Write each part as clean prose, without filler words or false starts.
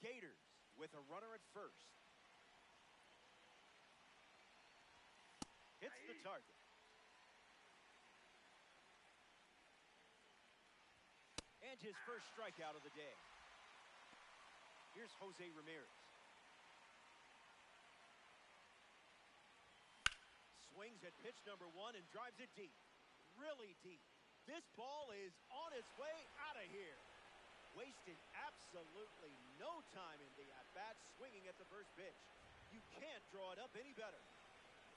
Gators with a runner at first. Hits the target. And his first strikeout of the day. Here's Jose Ramirez. Swings at pitch number 1 and drives it deep. Really deep. This ball is on its way out of here. Wasted absolutely no time in the at-bat, swinging at the first pitch. You can't draw it up any better.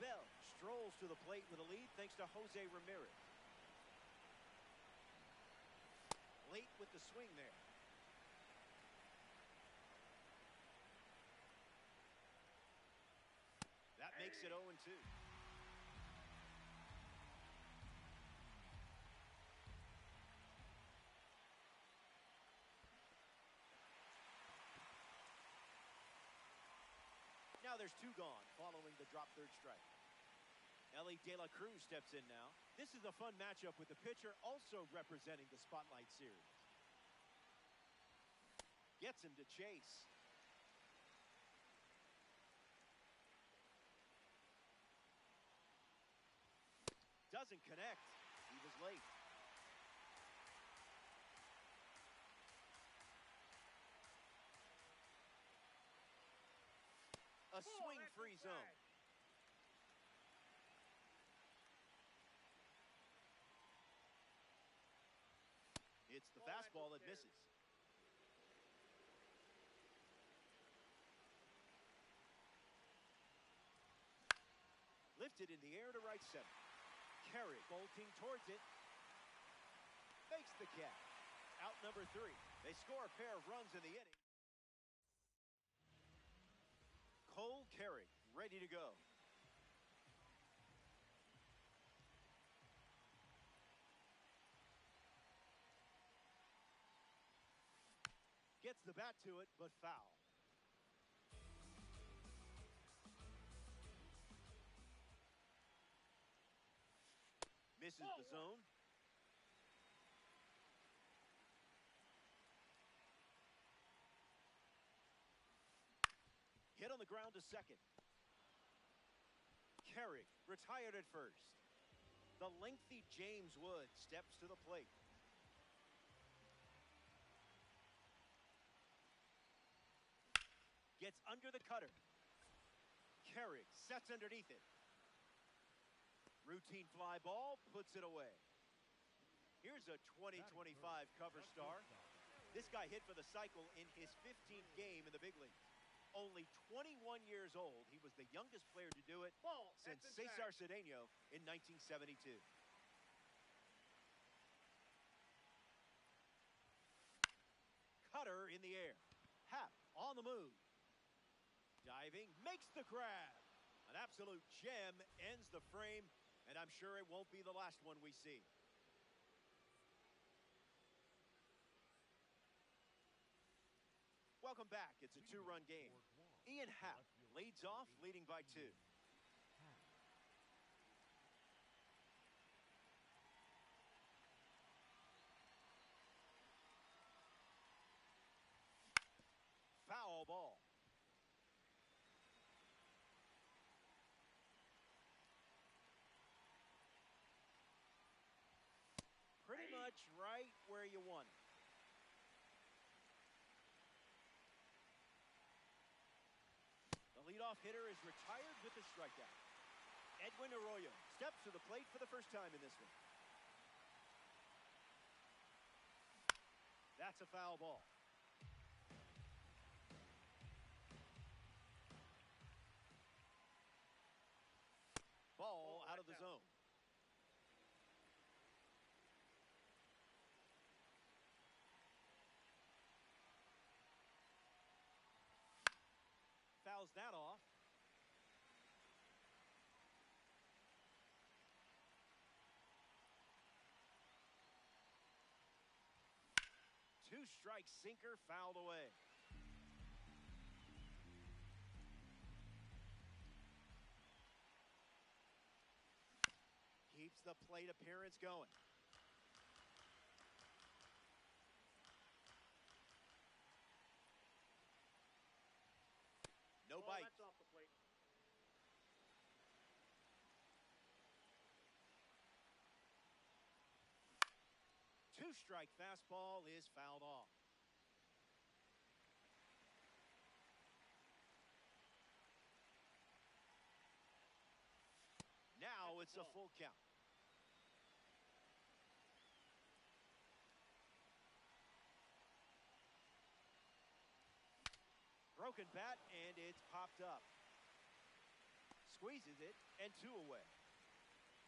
Bell strolls to the plate with a lead thanks to Jose Ramirez. Late with the swing there. That makes it 0-2. Now there's 2 gone following the drop third strike. Ellie De La Cruz steps in now. This is a fun matchup with the pitcher also representing the Spotlight Series. Gets him to chase. Doesn't connect. He was late. A swing-free zone. It's the fastball that misses. Lifted in the air to right center. Carrick bolting towards it. Fakes the catch. Out number 3. They score a pair of runs in the inning. Cole Carrick ready to go. Gets the bat to it, but foul. Misses the zone. Hit on the ground to second. Carrick retired at first. The lengthy James Wood steps to the plate. Gets under the cutter. Carrick sets underneath it. Routine fly ball, puts it away. Here's a 2025 cover star. This guy hit for the cycle in his 15th game in the big leagues. Only 21 years old, he was the youngest player to do it since Cesar Cedeno in 1972. Cutter in the air. Happ on the move. Diving, makes the grab. An absolute gem ends the frame, and I'm sure it won't be the last one we see. Welcome back. It's a 2-run game. Ian Happ leads off, leading by 2. Foul ball. Pretty much right where you want it. The leadoff hitter is retired with the strikeout. Edwin Arroyo steps to the plate for the first time in this one. That's a foul ball. Ball out of the zone. Fouls that off. Two-strike sinker fouled away. Keeps the plate appearance going. Two-strike fastball is fouled off. Now it's a full count. Broken bat, and it's popped up. Squeezes it, and 2 away.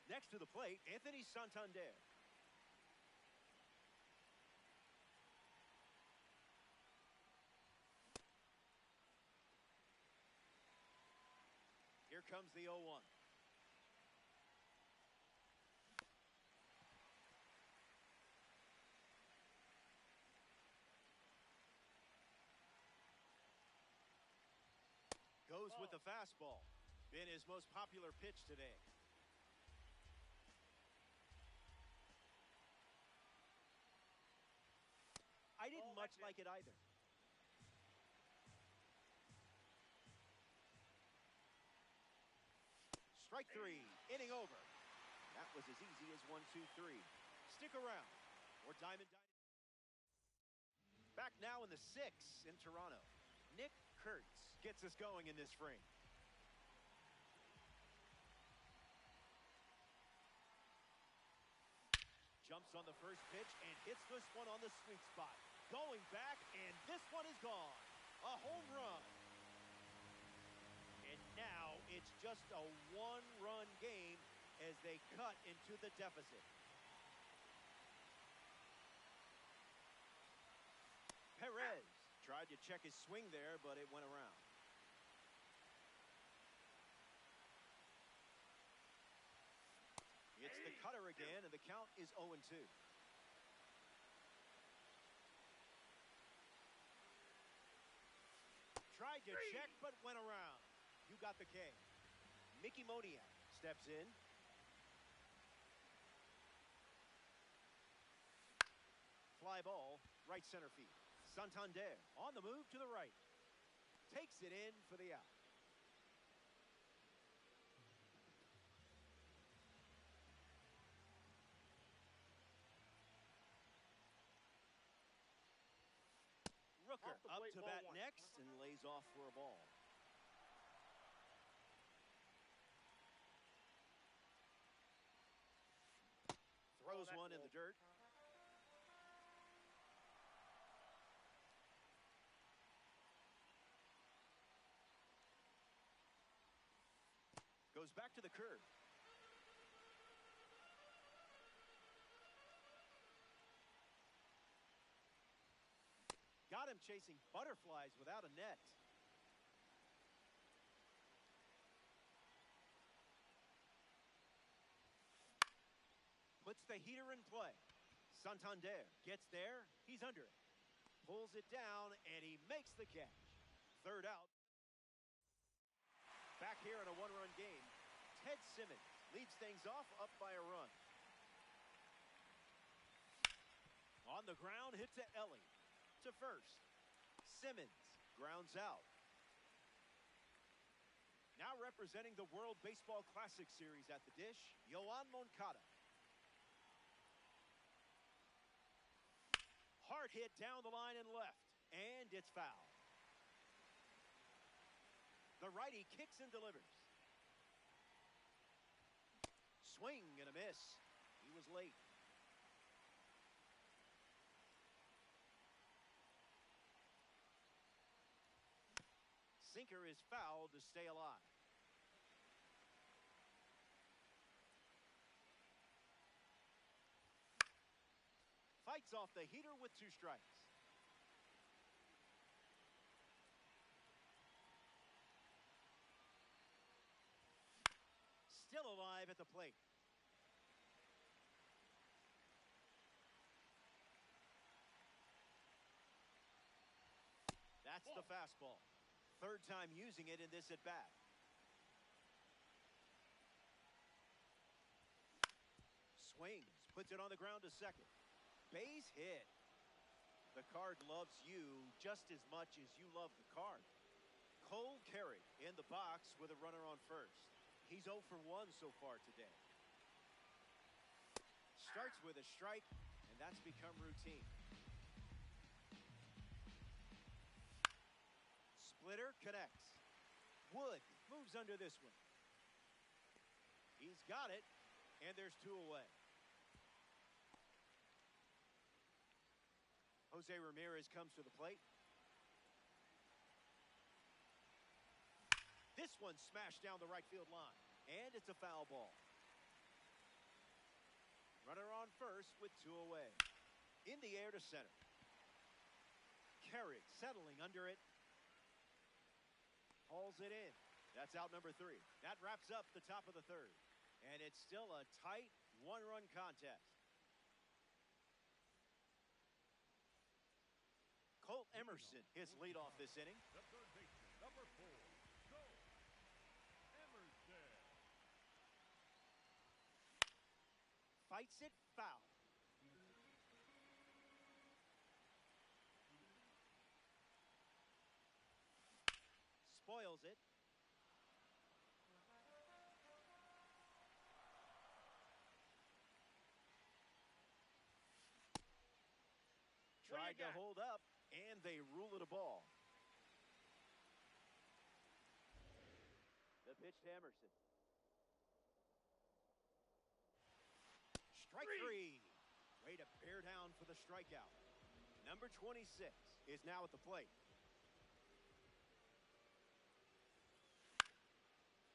Next to the plate, Anthony Santander. Here comes the 0-1. Goes with the fastball. Been his most popular pitch today. I didn't much like it either. Strike 3, inning over. That was as easy as 1, 2, 3. Stick around. More Diamond Dynasty. Back now in the 6th in Toronto. Nick Kurtz gets us going in this frame. Jumps on the first pitch and hits this one on the sweet spot. Going back, and this one is gone. A home run. And now it's just a one-run game as they cut into the deficit. Perez tried to check his swing there, but it went around. It's the cutter again, and the count is 0-2. Tried to check, but went around. You got the K. Mickey Moniak steps in. Fly ball, right center field. Santander on the move to the right. Takes it in for the out. Rooker up to bat next and lays off for a ball. Throws one in the dirt. Goes back to the curve. Got him chasing butterflies without a net. Puts the heater in play. Santander gets there. He's under it. Pulls it down, and he makes the catch. Third out. Back here in a one-run game, Ted Simmons leads things off up by a run. On the ground, hits to Ellie. To first. Simmons grounds out. Now representing the World Baseball Classic Series at the dish, Yoan Moncada. Hard hit down the line and left, and it's foul. The righty kicks and delivers. Swing and a miss. He was late. Sinker is fouled to stay alive. Fights off the heater with 2 strikes. Still alive at the plate. That's the fastball. Third time using it in this at-bat. Swings, puts it on the ground to second. Base hit. The card loves you just as much as you love the card. Cole Carey in the box with a runner on first. He's 0 for 1 so far today. Starts with a strike, and and that's become routine. Splitter connects. Wood moves under this one. He's got it, and there's two away. Jose Ramirez comes to the plate. This one smashed down the right field line, and it's a foul ball. Runner on first with two away. In the air to center. Carrick settling under it. Hauls it in. That's out number 3. That wraps up the top of the third. And it's still a tight one-run contest. Colt Emerson hits leadoff this inning. The third baseman, number 4, Chow. Emerson. Fights it foul. Spoils it. Tried to hold up, and they rule it a ball. The pitch to Emerson. Strike 3. Way to bear down for the strikeout. Number 26 is now at the plate.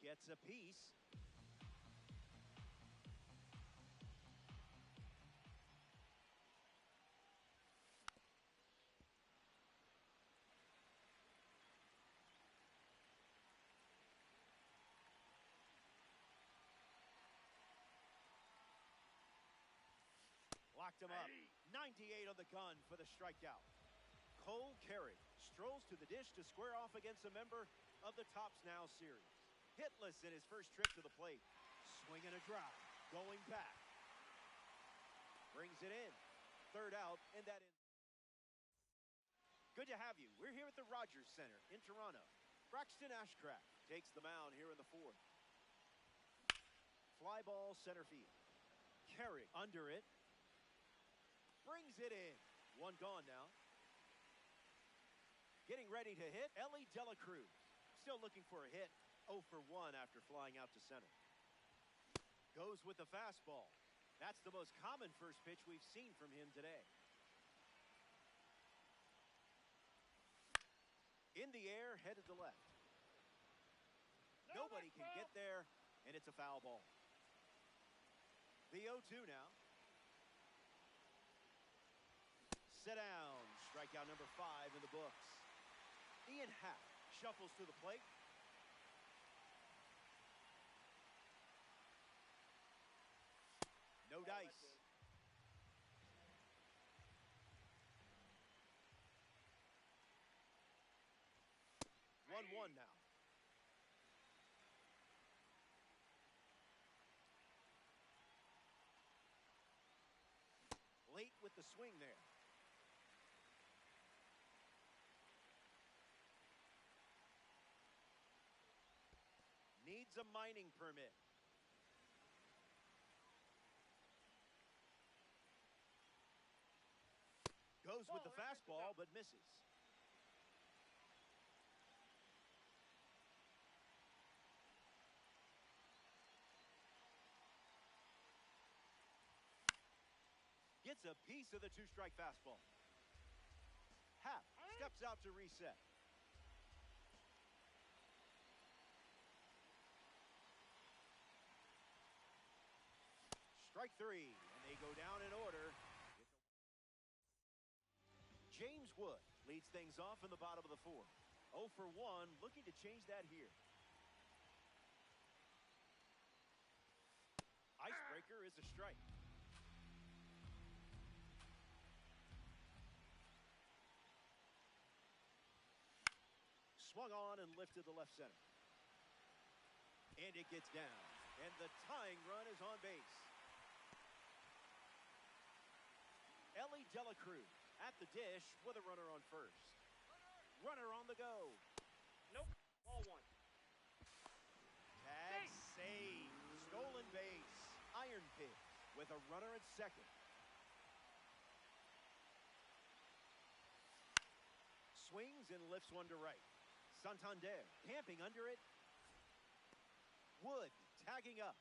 Gets a piece. Locked him up. 98 on the gun for the strikeout. Cole Carrick strolls to the dish to square off against a member of the Tops Now series. Hitless in his first trip to the plate. Swinging a drive. Going back. Brings it in. Third out, and that ends. Good to have you. We're here at the Rogers Center in Toronto. Braxton Ashcraft takes the mound here in the fourth. Fly ball center field. Carrick under it. Brings it in. One gone now. Getting ready to hit, Ellie De La Cruz. Still looking for a hit. 0 for 1 after flying out to center. Goes with the fastball. That's the most common first pitch we've seen from him today. In the air, headed to left. Nobody can get there, and it's a foul ball. The 0-2 now. Sit down. Strikeout number 5 in the books. Ian Happ shuffles to the plate. No dice. Ready. 1-1 now. Late with the swing there. Needs a mining permit. Goes with the fastball, but misses. Gets a piece of the two-strike fastball. Happ steps out to reset. Strike 3, and they go down in order. James Wood leads things off in the bottom of the fourth. 0 for 1, looking to change that here. Icebreaker is a strike. Swung on and lifted to left center. And it gets down. And the tying run is on base. Ellie De La Cruz at the dish with a runner on first. Runner on the go. Nope. Ball 1. Tag save. Stolen base. Iron Pig with a runner at second. swings and lifts one to right. Santander camping under it. Wood tagging up.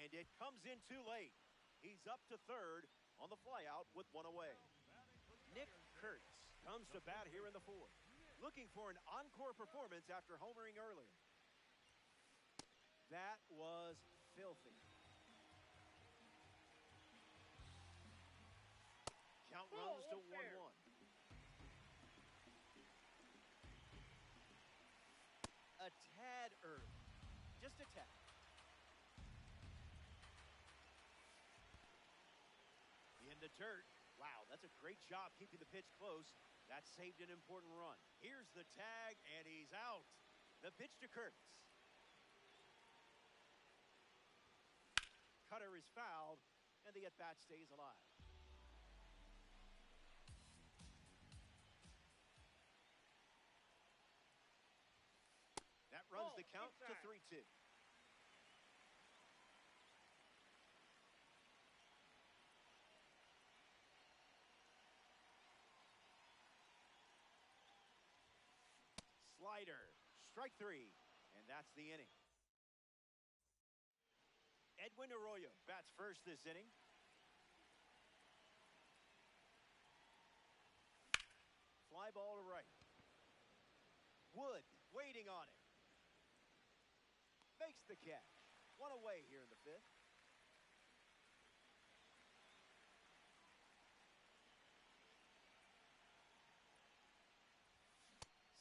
And it comes in too late. He's up to third on the flyout with one away. Nick Kurtz comes to bat here in the fourth, looking for an encore performance after homering earlier. That was filthy. Count runs to 1-1. A tad early. Just a tad. In the dirt. Wow, that's a great job keeping the pitch close. That saved an important run. Here's the tag, and he's out. The pitch to Kurtz. Cutter is fouled, and the at-bat stays alive. That runs the count to 3-2. Slider, strike three, and that's the inning. Edwin Arroyo bats first this inning. Fly ball to right. Wood waiting on it. Makes the catch. One away here in the fifth.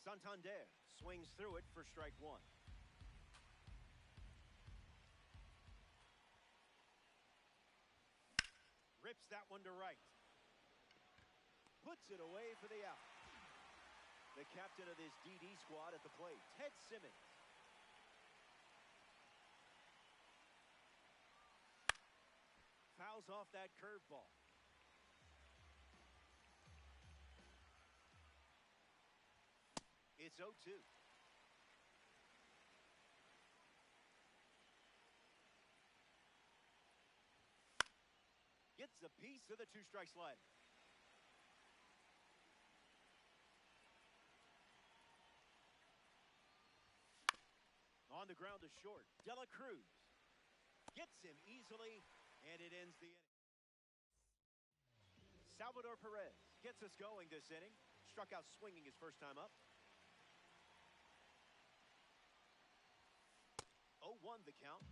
Santander swings through it for strike one. Rips that one to right. Puts it away for the out. The captain of this DD squad at the plate, Ted Simmons. Fouls off that curveball. It's 0-2. Gets a piece of the two-strike slider. On the ground to short, De La Cruz gets him easily, and it ends the inning. Salvador Perez gets us going this inning. Struck out swinging his first time up. 0-1 the count.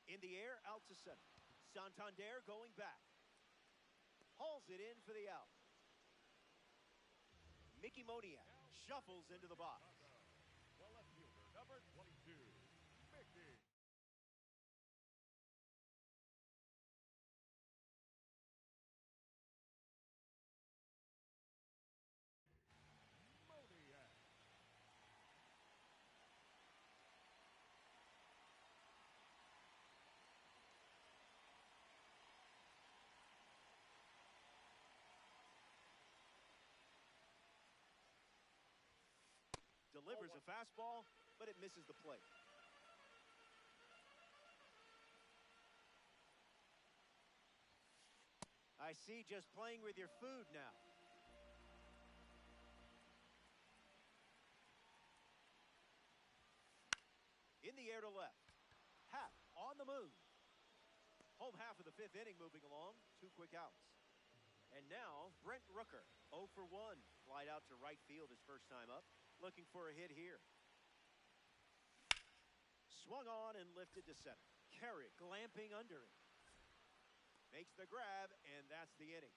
In the air, out to center. Santander going back. Hauls it in for the out. Mickey Moniak shuffles into the box. The left fielder, number 22, Mickey. Moniak. Delivers a fastball, but it misses the plate. I see, just playing with your food now. In the air to left. Happ on the move. Home half of the fifth inning moving along. 2 quick outs. And now, Brent Rooker, 0 for 1. Flied out to right field his first time up. Looking for a hit here. Swung on and lifted to center. Carrick glamping under it. Makes the grab, and that's the inning.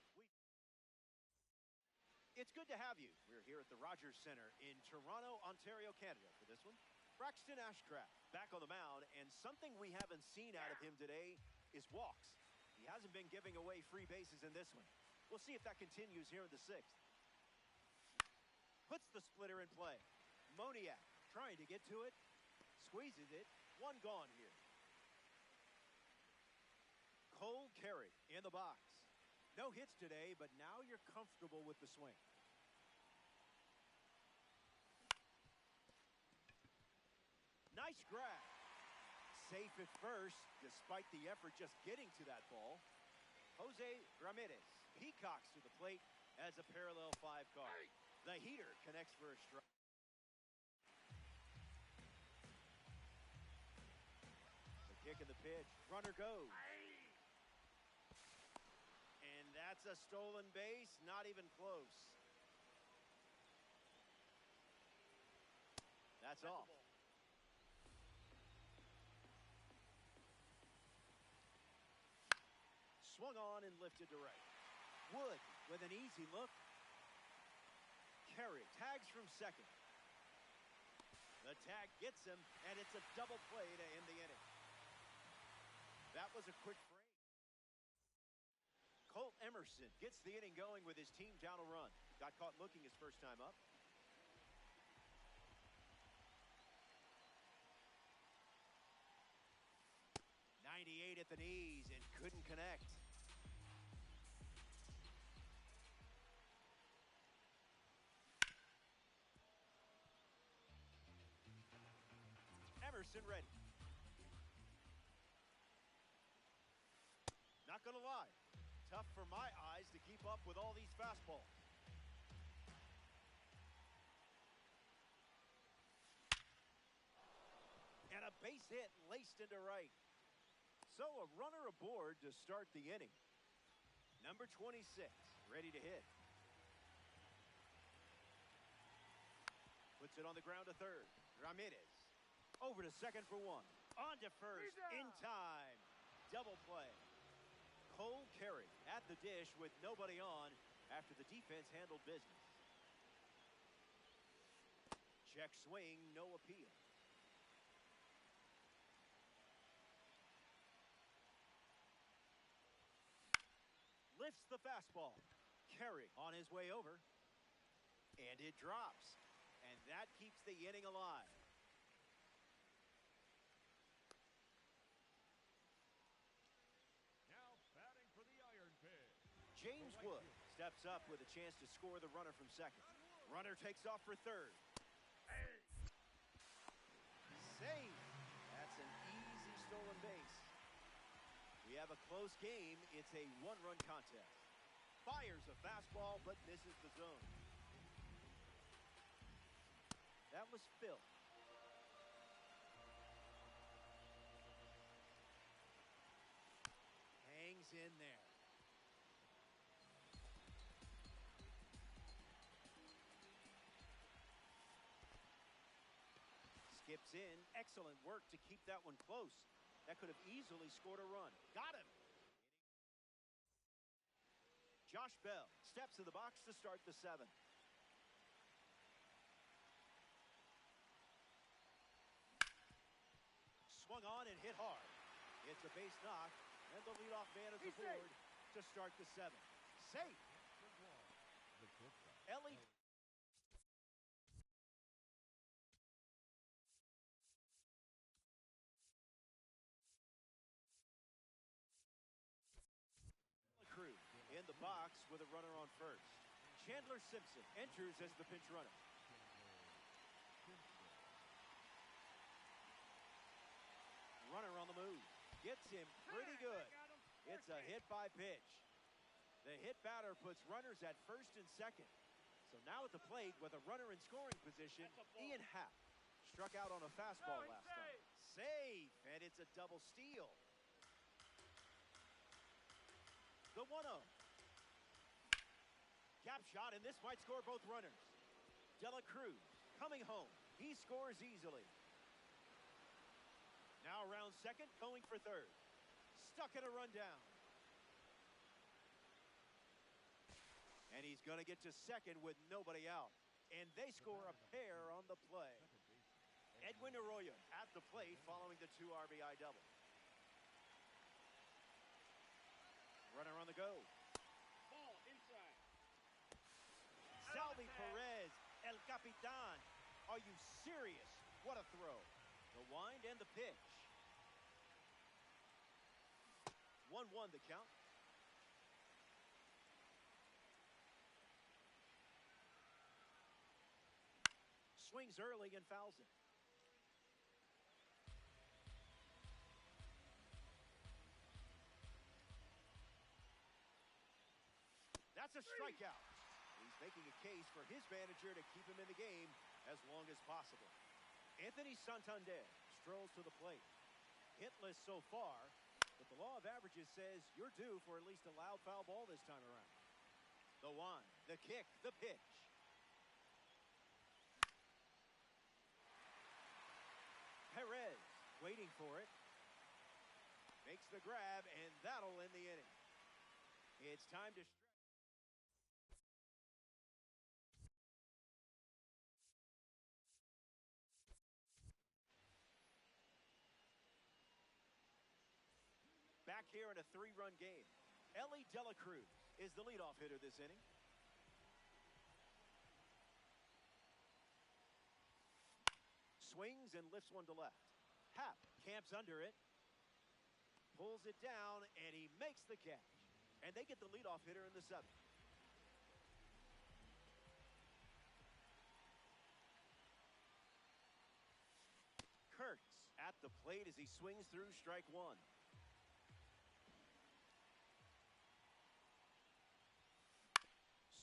It's good to have you. We're here at the Rogers Center in Toronto, Ontario, Canada for this one. Braxton Ashcraft back on the mound, and something we haven't seen out of him today is walks. He hasn't been giving away free bases in this one. We'll see if that continues here in the sixth. Puts the splitter in play. Moniak trying to get to it. Squeezes it. One gone here. Cole Carrick in the box. No hits today, but now you're comfortable with the swing. Nice grab. safe at first, despite the effort just getting to that ball. Jose Ramirez peacocks to the plate as a parallel 5 card. The heater connects for a strike. The kick and the pitch. Runner goes. And that's a stolen base, not even close. That's off. Swung on and lifted to right. Wood with an easy look. Carey tags from second. The tag gets him, and it's a double play to end the inning. That was a quick break. Colt Emerson gets the inning going with his team down a run. Got caught looking his first time up. At the knees and couldn't connect. Emerson ready. Not gonna lie, tough for my eyes to keep up with all these fastballs. And a base hit laced into right. So a runner aboard to start the inning. Number 26, ready to hit. Puts it on the ground to third. Ramirez over to second for 1. On to first in time. Double play. Cole Carey at the dish with nobody on after the defense handled business. Check swing, no appeal. Lifts the fastball. Carey on his way over. And it drops. And that keeps the inning alive. Now batting for the iron pig. James Wood steps up with a chance to score the runner from second. Runner takes off for third. Save. That's an easy stolen base. We have a close game. It's a one-run contest. Fires a fastball, but misses the zone. That was Phil. Hangs in there. Skips in. Excellent work to keep that one close. That could have easily scored a run. Got him. Josh Bell steps in the box to start the 7th. Swung on and hit hard. It's a base knock, and the leadoff man is aboard to start the 7th. Safe. Ellie. In the box with a runner on first. Chandler Simpson enters as the pinch runner. Runner on the move. Gets him pretty good. It's a hit by pitch. The hit batter puts runners at first and second. So now at the plate with a runner in scoring position, Ian Happ struck out on a fastball last time. Safe, and it's a double steal. The 1-0. Gap shot, and this might score both runners. Dela Cruz coming home. He scores easily. Now around second, going for third. Stuck in a rundown. And he's going to get to second with nobody out. And they score a pair on the play. Edwin Arroyo at the plate following the 2 RBI double. Runner on the go. Ball inside. Salvi Perez, El Capitan. Are you serious? What a throw. The wind and the pitch. 1-1 the count. Swings early and fouls it. That's a strikeout. He's making a case for his manager to keep him in the game as long as possible. Anthony Santander strolls to the plate. Hitless so far, but the law of averages says you're due for at least a loud foul ball this time around. The one, the kick, the pitch. Perez waiting for it. Makes the grab, and that'll end the inning. It's time to stretch. Back here in a 3-run game. Ellie De La Cruz is the leadoff hitter this inning. Swings and lifts one to left. Happ camps under it. Pulls it down, and he makes the catch. And they get the leadoff hitter in the 7th. Kurtz at the plate as he swings through strike 1.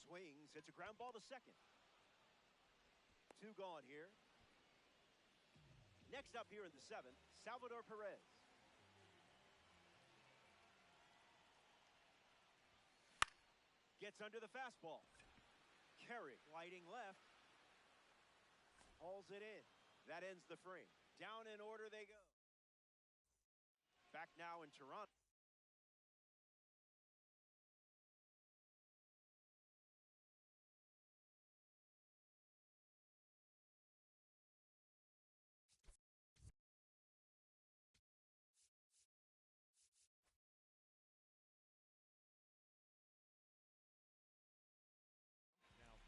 Swings, it's a ground ball to second. 2 gone here. Next up here in the 7th, Salvador Perez. Gets under the fastball. Carey gliding left. Hauls it in. That ends the frame. Down in order they go. Back now in Toronto.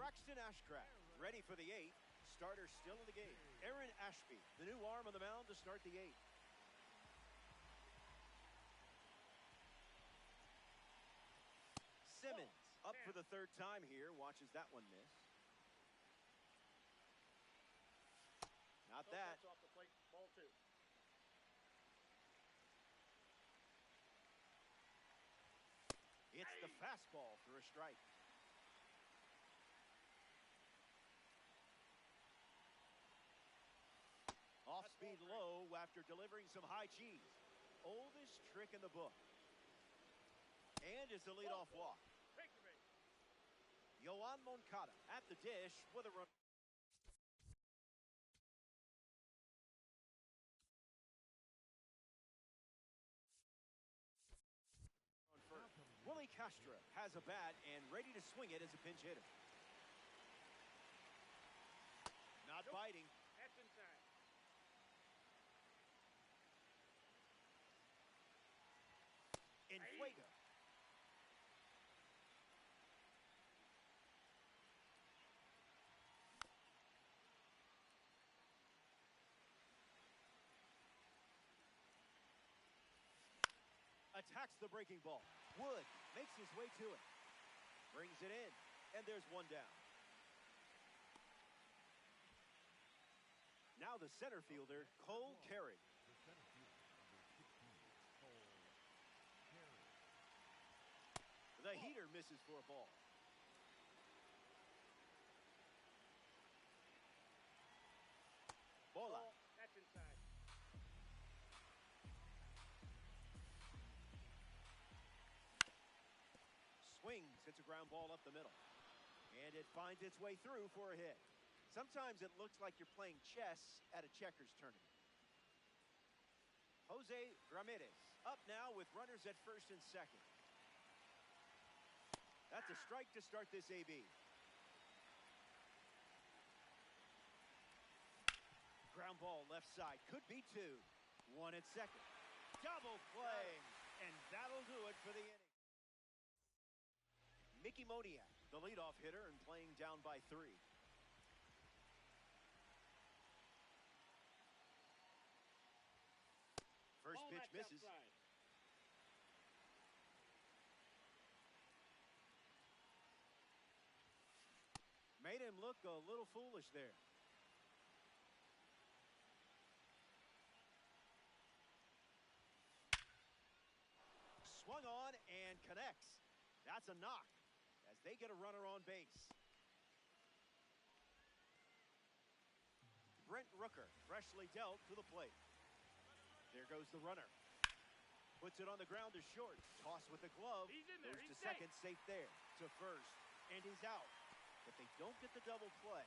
Braxton Ashcraft ready for the 8th. Starter still in the game. Aaron Ashby, the new arm on the mound to start the 8th. Simmons up for the 3rd time here. Watches that one miss. Not that. Off the plate. Ball 2. It's the fastball for a strike. Off speed low after delivering some high cheese. Oldest trick in the book. And is the leadoff walk. Yoan Moncada at the dish with a run. Willie Castro has a bat and ready to swing it as a pinch hitter. Not biting. That's inside. In Fuego. Attacks the breaking ball. Wood makes his way to it. Brings it in. And there's one down. Now the center fielder, Cole Carey. The heater misses for a ball. Bola. That's inside. Swings, hits a ground ball up the middle. And it finds its way through for a hit. Sometimes it looks like you're playing chess at a checkers tournament. Jose Ramirez up now with runners at 1st and 2nd. That's a strike to start this AB. Ground ball left side. Could be 2. 1 at 2nd. Double play. And that'll do it for the inning. Mickey Moniak, the leadoff hitter, and playing down by 3. First pitch misses. Outside. Made him look a little foolish there. Swung on and connects. That's a knock as they get a runner on base. Brent Rooker, freshly dealt to the plate. There goes the runner. Puts it on the ground to short. Toss with the glove. He's in there. Goes He's to second, safe there. To first, and he's out. But they don't get the double play.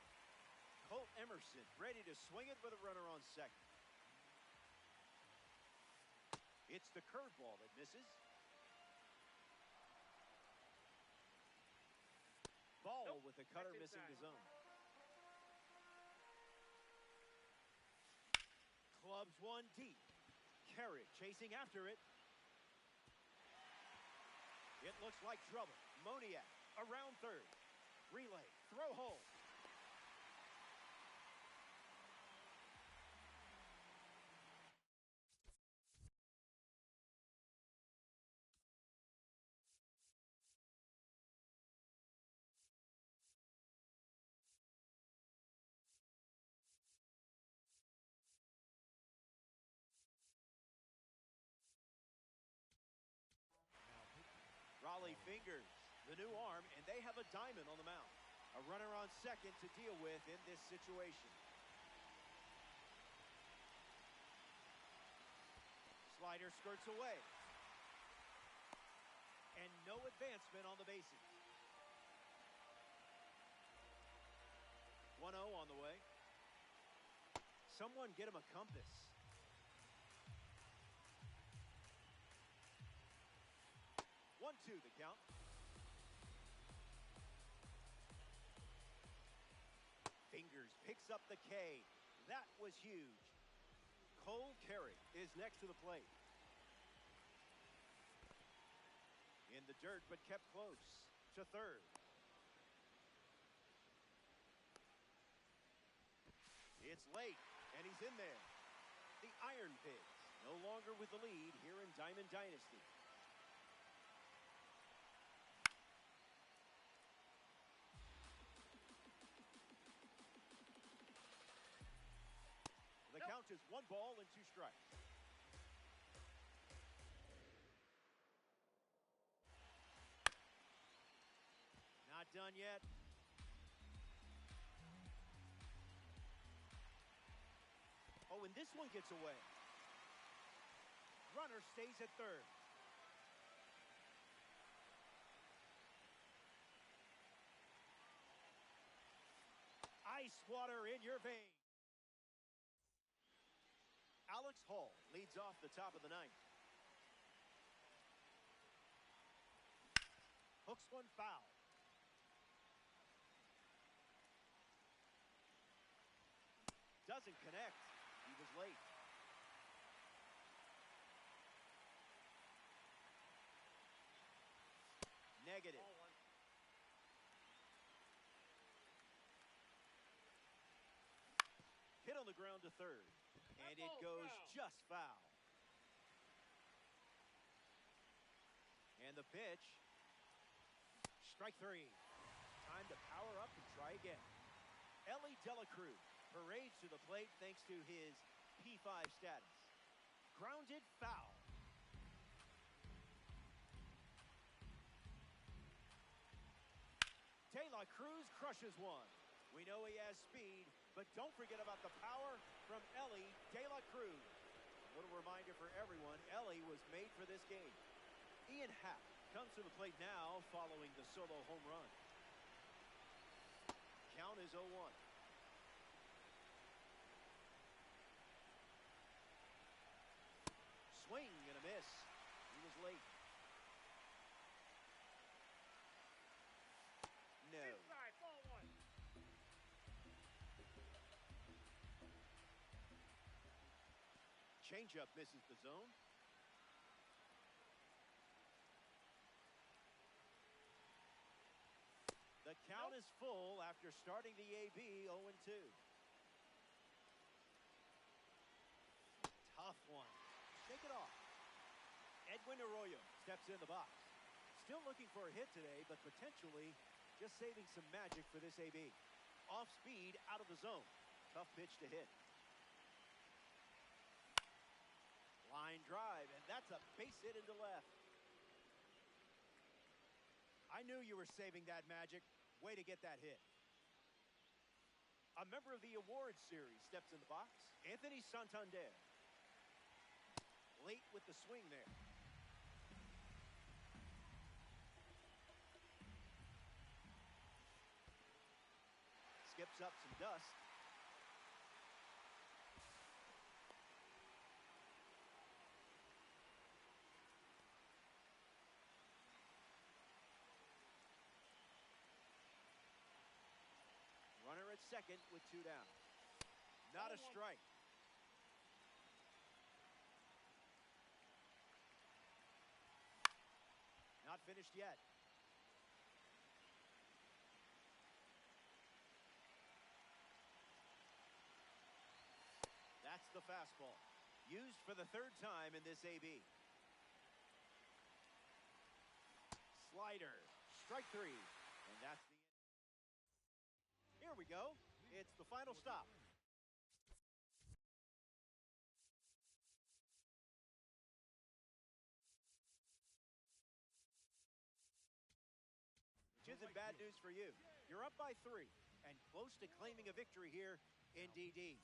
Colt Emerson ready to swing it with a runner on second. It's the curveball that misses. Ball with the cutter missing the zone. Clubs one deep. Carrick chasing after it. It looks like trouble. Moniak around third. Relay, throw home. Raleigh fingers the new arm, and they have a diamond on the mound. A runner on second to deal with in this situation. Slider skirts away. And no advancement on the bases. 1-0 on the way. Someone get him a compass. 1-2 the count. Fingers picks up the K. That was huge. Cole Carrick is next to the plate. In the dirt, but kept close to third. It's late, and he's in there. The Iron Pigs no longer with the lead here in Diamond Dynasty. The count is 1 ball and 2 strikes. Not done yet. Oh, and this one gets away. Runner stays at third. Ice water in your veins. Alex Hall leads off the top of the ninth. Hooks one foul. Doesn't connect. He was late. Negative. Ball one. Hit on the ground to third. And it Ball goes foul. just foul. And the pitch. Strike 3. Time to power up and try again. Ellie Dela Cruz parades to the plate thanks to his P5 status. Grounded foul. De La Cruz crushes one. We know he has speed, but don't forget about the power from Ellie De La Cruz. A little reminder for everyone, Ellie was made for this game. Ian Happ comes to the plate now following the solo home run. Count is 0-1. Swing and a miss. He was late. No. Inside, ball one. Changeup misses the zone. The count is full after starting the AB 0-2. Tough one. Shake it off. Edwin Arroyo steps in the box. Still looking for a hit today, but potentially just saving some magic for this AB. Off speed, out of the zone. Tough pitch to hit. Line drive, and that's a base hit into left. I knew you were saving that magic. Way to get that hit. A member of the awards series steps in the box. Anthony Santander. Late with the swing there. Skips up some dust. Runner at second with 2 down. Not a strike. Not finished yet. That's the fastball. Used for the 3rd time in this AB. Slider. Strike 3. And that's the end. Here we go. It's the final stop. Which isn't bad news for you. You're up by 3 and close to claiming a victory here in DD.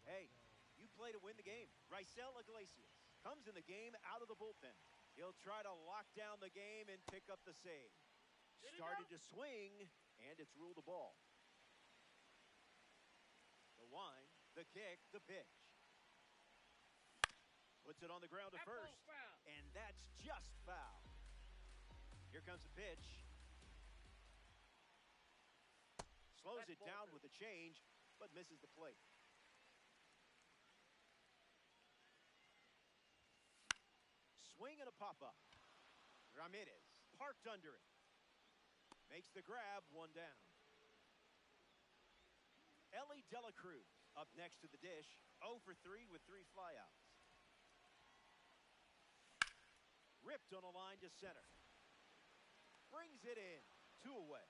Hey, you play to win the game. Raisel Iglesias comes in the game out of the bullpen. He'll try to lock down the game and pick up the save. Started to swing, and it's ruled a ball. The wind, the kick, the pitch. Puts it on the ground to first, and that's just foul. Here comes the pitch. Slows it down with a change, but misses the plate. Swing and a pop-up. Ramirez parked under it. Makes the grab, 1 down. Ellie De La Cruz up next to the dish, 0 for 3 with 3 flyouts. Ripped on a line to center. Brings it in, 2 away.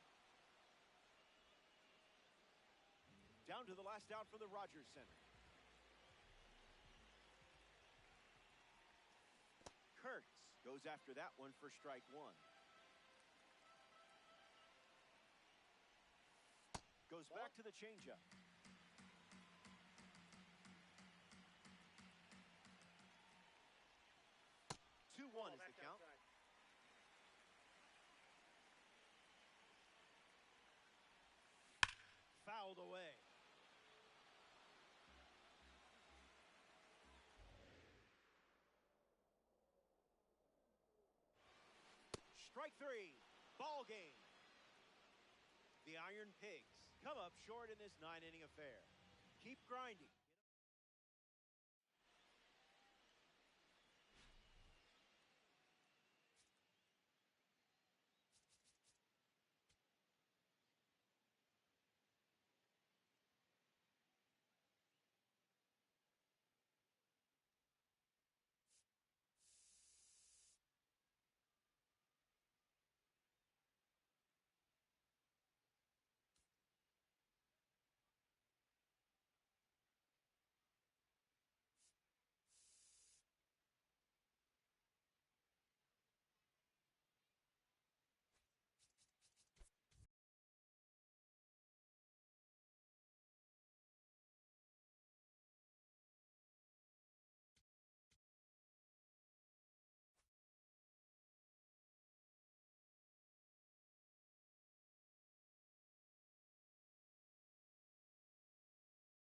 Down to the last out for the Rogers Center. Kurtz goes after that one for strike 1. Goes back to the changeup. Two one is the count. Fouled away. Strike 3. Ball game. The Iron Pigs come up short in this 9-inning affair. Keep grinding.